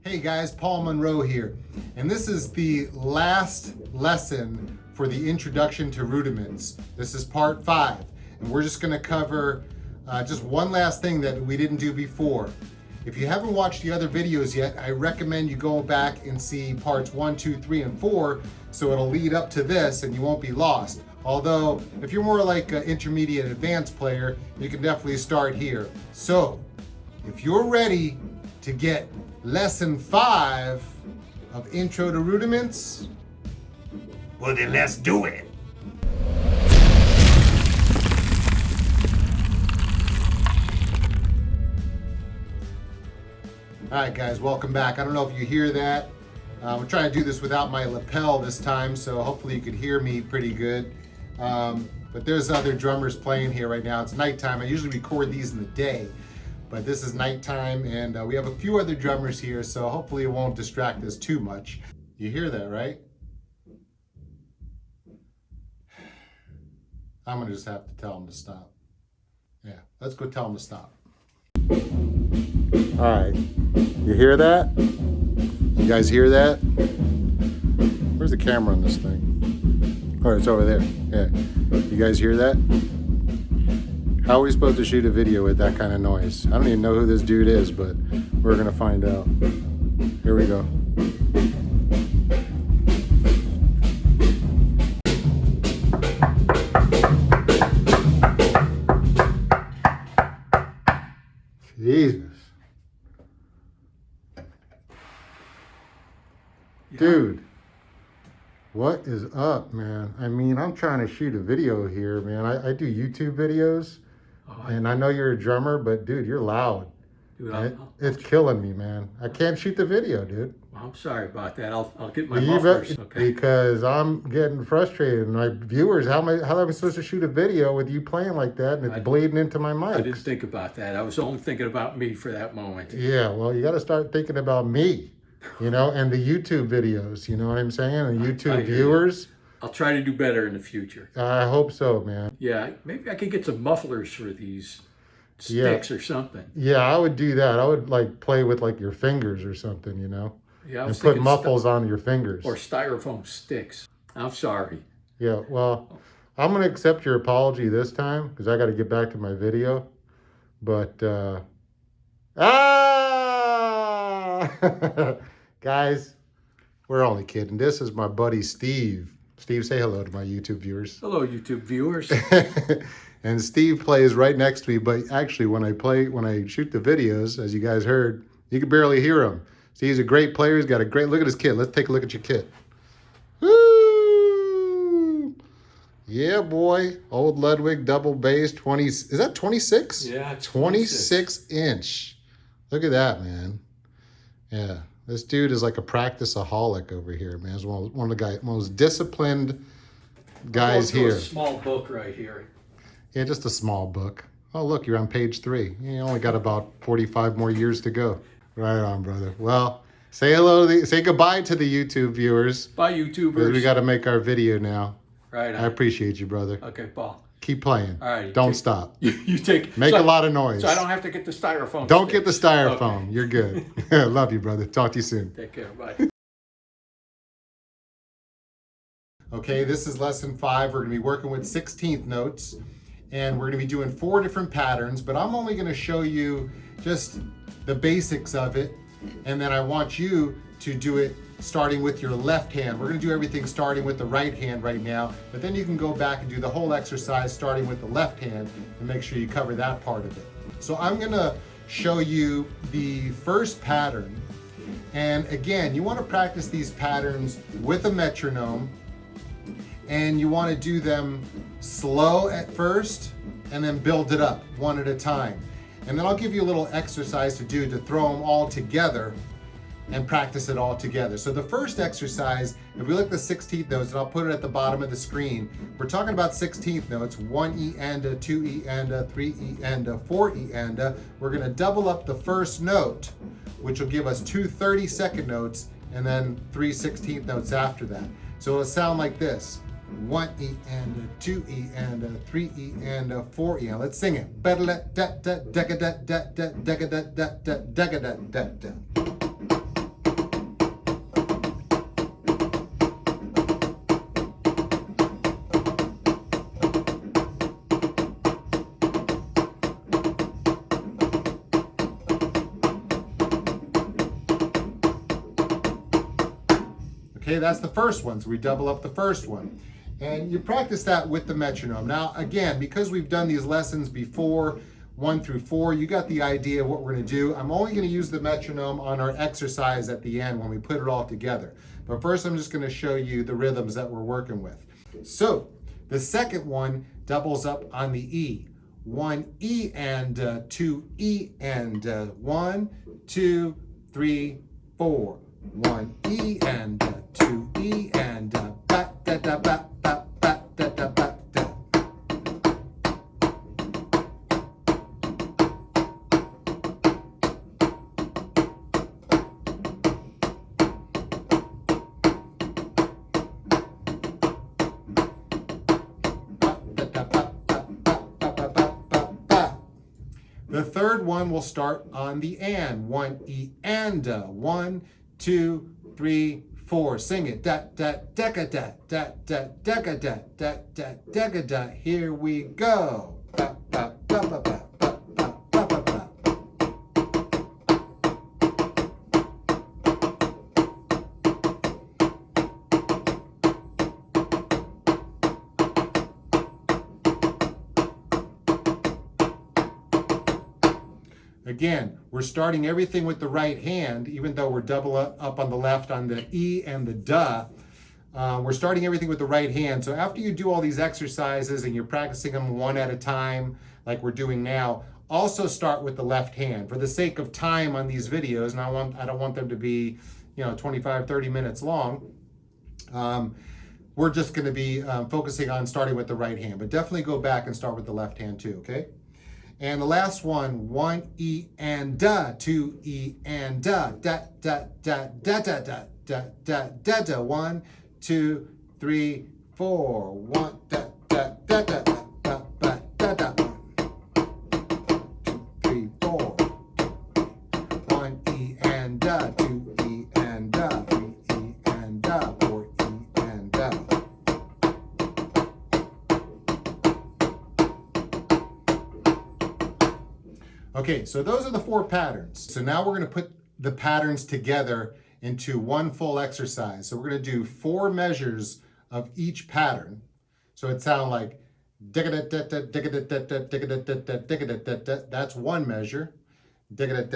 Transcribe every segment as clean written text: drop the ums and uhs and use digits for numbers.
Hey guys, Paul Monroe here, and this is the last lesson for the Introduction to Rudiments. This is part 5, and we're just going to cover just one last thing that we didn't do before. If you haven't watched the other videos yet, I recommend you go back and see parts 1, 2, 3, and 4, so it'll lead up to this and you won't be lost. Although, if you're more like an intermediate advanced player, you can definitely start here. So, if you're ready to get lesson 5 of Intro to Rudiments, well then let's do it. All right guys, welcome back. I don't know if you hear that. We're trying to do this without my lapel this time, so hopefully you could hear me pretty good. But there's other drummers playing here right now. It's nighttime. I usually record these in the day, but this is nighttime, and we have a few other drummers here, so hopefully it won't distract us too much. You hear that, right? I'm gonna just have to tell them to stop. Yeah, let's go tell them to stop. All right, you hear that? You guys hear that? Where's the camera on this thing? Oh, it's over there. Yeah, you guys hear that? How are we supposed to shoot a video with that kind of noise? I don't even know who this dude is, but we're gonna find out. Here we go. Jesus. Dude, what is up, man? I mean, I'm trying to shoot a video here, man. I do YouTube videos. And I know you're a drummer, but dude, you're loud. Dude, it's killing me, man. I can't shoot the video, dude. Well, I'm sorry about that. I'll get my mufflers. Okay. Because I'm getting frustrated. And my viewers, how am I supposed to shoot a video with you playing like that and it's bleeding into my mic? I didn't think about that. I was only thinking about me for that moment. Yeah, well, you got to start thinking about me, you know, and the YouTube videos. You know what I'm saying? And YouTube viewers. I'll try to do better in the future. I hope so, man. Yeah, maybe I could get some mufflers for these sticks or something. Yeah, I would do that. I would like play with like your fingers or something, you know? Yeah, and put muffles on your fingers. Or styrofoam sticks. I'm sorry. Yeah, well, I'm going to accept your apology this time because I got to get back to my video. But, guys, we're only kidding. This is my buddy Steve. Steve, say hello to my YouTube viewers. Hello, YouTube viewers. And Steve plays right next to me, but actually when I shoot the videos, as you guys heard, you can barely hear him. Steve's a great player. He's got a great, look at his kit. Let's take a look at your kit. Woo! Yeah, boy. Old Ludwig double bass, 20, is that 26? Yeah, 26 inch. Look at that, man. Yeah. This dude is like a practice-aholic over here, man. He's one of the most disciplined guys here. A small book right here. Yeah, just a small book. Oh, look, you're on page 3. You only got about 45 more years to go. Right on, brother. Well, say hello, say goodbye to the YouTube viewers. Bye, YouTubers. We got to make our video now. Right on. I appreciate you, brother. Okay, Paul. Keep playing. All right. Don't stop. You take. Make a lot of noise. So I don't have to get the styrofoam. Don't get the styrofoam. Okay. You're good. Love you, brother. Talk to you soon. Take care. Bye. Okay, this is lesson 5. We're going to be working with 16th notes, and we're going to be doing 4 different patterns, but I'm only going to show you just the basics of it, and then I want you to do it starting with your left hand. We're going to do everything starting with the right hand right now, but then you can go back and do the whole exercise starting with the left hand and make sure you cover that part of it. So I'm going to show you the first pattern, and again, you want to practice these patterns with a metronome, and you want to do them slow at first and then build it up one at a time. And then I'll give you a little exercise to do to throw them all together and practice it all together. So the first exercise, if we look at the 16th notes, and I'll put it at the bottom of the screen, we're talking about 16th notes, 1 E and a, 2 E and a, 3 E and a, 4 E and a. We're gonna double up the first note, which will give us 2 30-second notes, and then 3 16th notes after that. So it'll sound like this. 1 E and a, 2 E and a, 3 E and a, 4 E. Let's sing it. Okay, that's the first one, so we double up the first one. And you practice that with the metronome. Now, again, because we've done these lessons before, 1 through 4, you got the idea of what we're gonna do. I'm only gonna use the metronome on our exercise at the end when we put it all together. But first, I'm just gonna show you the rhythms that we're working with. So, the second one doubles up on the E. 1 E and 2 E and 1, 2, 3, 4. 1 E and 2 E and ba da da ba ba ba da da ba da. The third one will start on the and. 1 E and 1, 2, 3, 4. Sing it. Da da da da da da da da da da da da da da. Here we go. Ba ba ba ba ba ba ba ba ba ba. Again, we're starting everything with the right hand, even though we're double up on the left on the E and the duh. We're starting everything with the right hand. So after you do all these exercises and you're practicing them one at a time, like we're doing now, also start with the left hand. For the sake of time on these videos, and I don't want them to be, 25, 30 minutes long, we're just gonna be focusing on starting with the right hand. But definitely go back and start with the left hand too, okay? And the last one, 1 E and da, 2 E and da, da da da da da da da da da da. 1, 2, 3, 4. 1 da da da da da da da da da. 2, 3, 4. 1 E and da, 2 E and da, 3 E and da, 4 E and da. Okay, so those are the 4 patterns. So now we're going to put the patterns together into one full exercise. So we're going to do 4 measures of each pattern. So it sounds like that's one measure. 3, the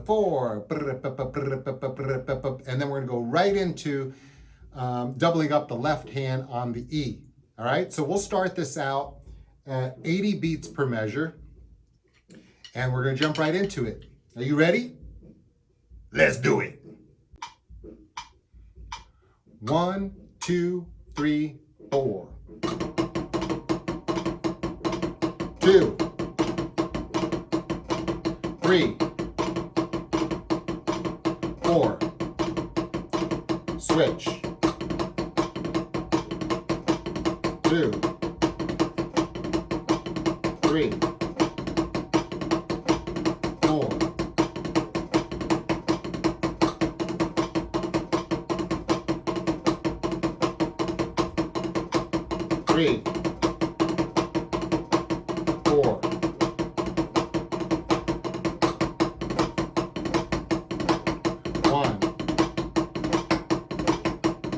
4, and then we're going to go right into doubling up the left hand on the E. All right, so we'll start this out at 80 beats per measure, and we're gonna jump right into it. Are you ready? Let's do it. 1, 2, 3, 4. 2, 3, 4. Switch. 2, 3, 4. 3, 4. 1,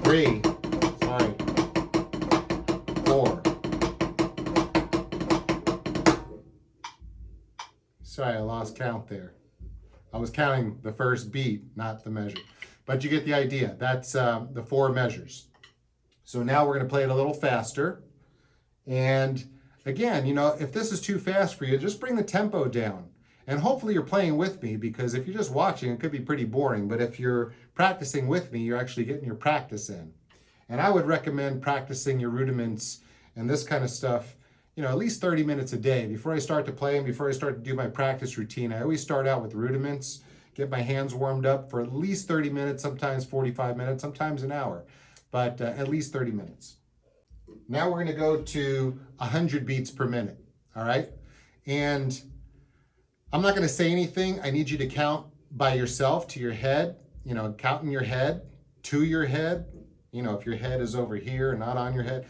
3. Sorry. 4. Sorry, I lost count there. I was counting the first beat, not the measure. But you get the idea. That's the 4 measures. So now we're going to play it a little faster. And again, if this is too fast for you, just bring the tempo down. And hopefully you're playing with me, because if you're just watching, it could be pretty boring. But if you're practicing with me, you're actually getting your practice in. And I would recommend practicing your rudiments and this kind of stuff, at least 30 minutes a day. Before I start to play and before I start to do my practice routine, I always start out with rudiments, get my hands warmed up for at least 30 minutes, sometimes 45 minutes, sometimes an hour, but at least 30 minutes. Now we're gonna go to 100 beats per minute, all right? And I'm not gonna say anything. I need you to count by yourself to your head, count in your head, to your head. If your head is over here and not on your head,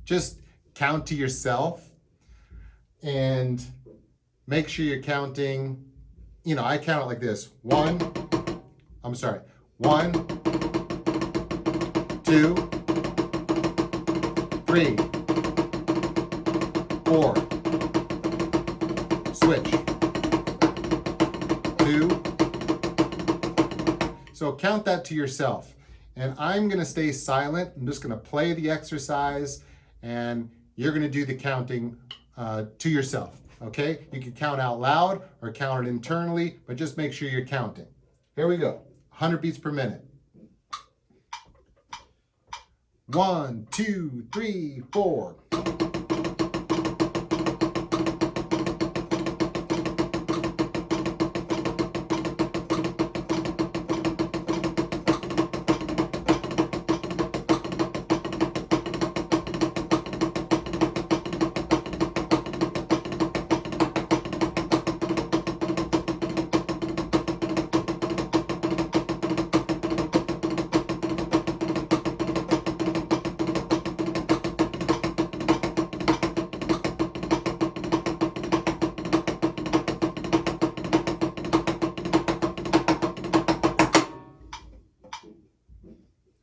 just count to yourself and make sure you're counting I count it like this. 1, 2, 3, 4, switch, 2. So count that to yourself. And I'm gonna stay silent. I'm just gonna play the exercise and you're gonna do the counting to yourself, okay? You can count out loud or count it internally, but just make sure you're counting. Here we go, 100 beats per minute. 1, 2, 3, 4.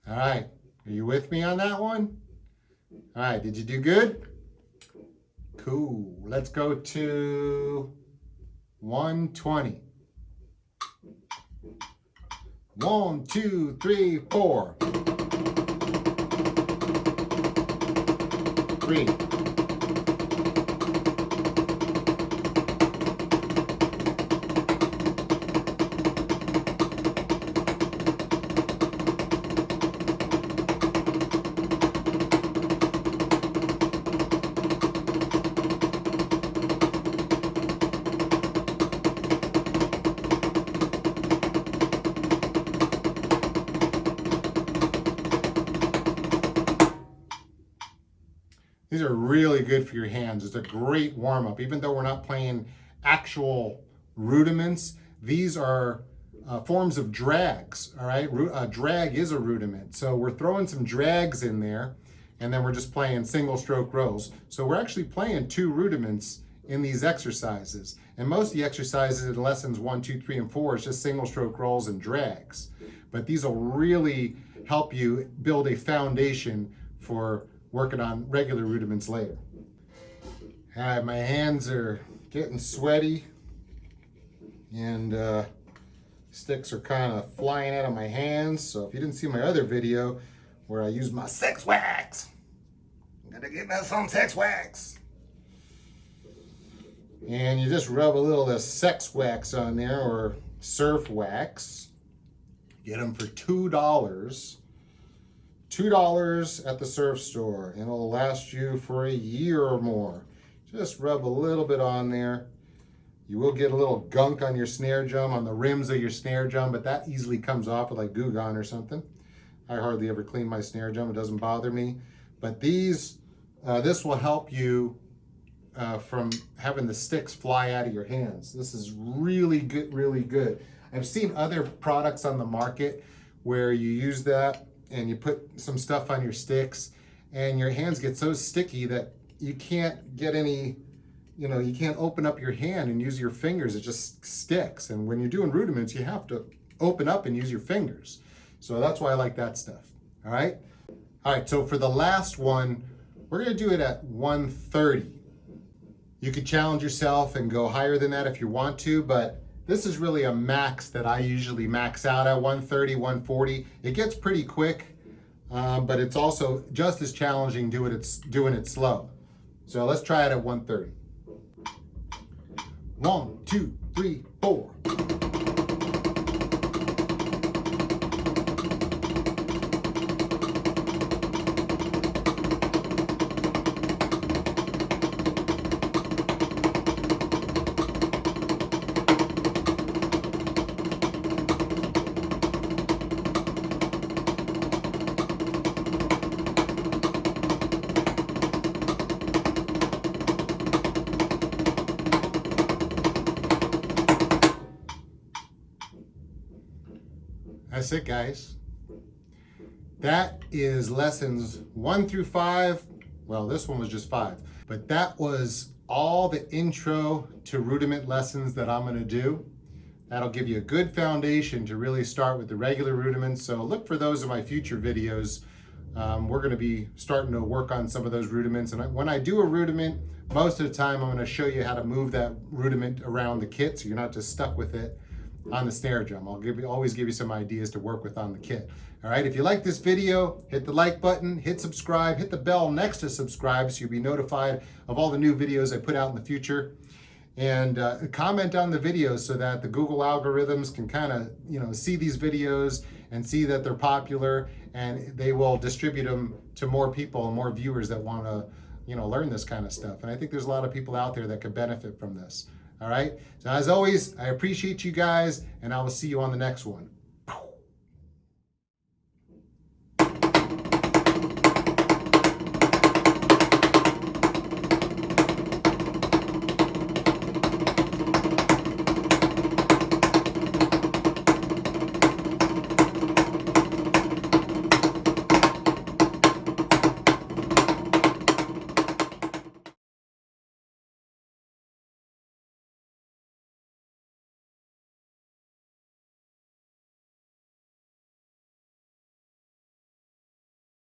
All right, are you with me on that one? All right, did you do good? Cool, let's go to 120. 1, 2, 3, 4. 3. 'These are really good for your hands. It's a great warm-up. Even though we're not playing actual rudiments, these are forms of drags, all right? A drag is a rudiment. So we're throwing some drags in there, and then we're just playing single stroke rolls. So we're actually playing 2 rudiments in these exercises. And most of the exercises in lessons 1, 2, 3, and 4 is just single stroke rolls and drags. But these will really help you build a foundation for working on regular rudiments later. All right, my hands are getting sweaty and sticks are kind of flying out of my hands. So if you didn't see my other video where I use my sex wax, I'm gonna get me some sex wax. And you just rub a little of the sex wax on there or surf wax. Get them for $2. $2 at the surf store, and it'll last you for a year or more. Just rub a little bit on there. You will get a little gunk on your snare drum, on the rims of your snare drum, but that easily comes off with like Goo Gone or something. I hardly ever clean my snare drum, it doesn't bother me. But this will help you from having the sticks fly out of your hands. This is really good, really good. I've seen other products on the market where you use that and you put some stuff on your sticks and your hands get so sticky that you can't get any, you can't open up your hand and use your fingers. It just sticks. And when you're doing rudiments, you have to open up and use your fingers. So that's why I like that stuff. All right. All right. So for the last one, we're going to do it at 130. You could challenge yourself and go higher than that if you want to, but this is really a max that I usually max out at 130, 140. It gets pretty quick, but it's also just as challenging doing it slow. So let's try it at 130. 1, 2, 3, 4. That's it, guys. That is lessons 1 through 5. Well, this one was just 5, but that was all the intro to rudiment lessons that I'm going to do. That'll give you a good foundation to really start with the regular rudiments. So look for those in my future videos. We're going to be starting to work on some of those rudiments. And when I do a rudiment, most of the time I'm going to show you how to move that rudiment around the kit so you're not just stuck with it on the snare drum. I'll always give you some ideas to work with on the kit. All right, if you like this video, hit the like button, hit subscribe, hit the bell next to subscribe so you'll be notified of all the new videos I put out in the future. And comment on the videos so that the Google algorithms can kind of, see these videos and see that they're popular, and they will distribute them to more people and more viewers that want to, learn this kind of stuff. And I think there's a lot of people out there that could benefit from this. All right. So as always, I appreciate you guys, and I will see you on the next one.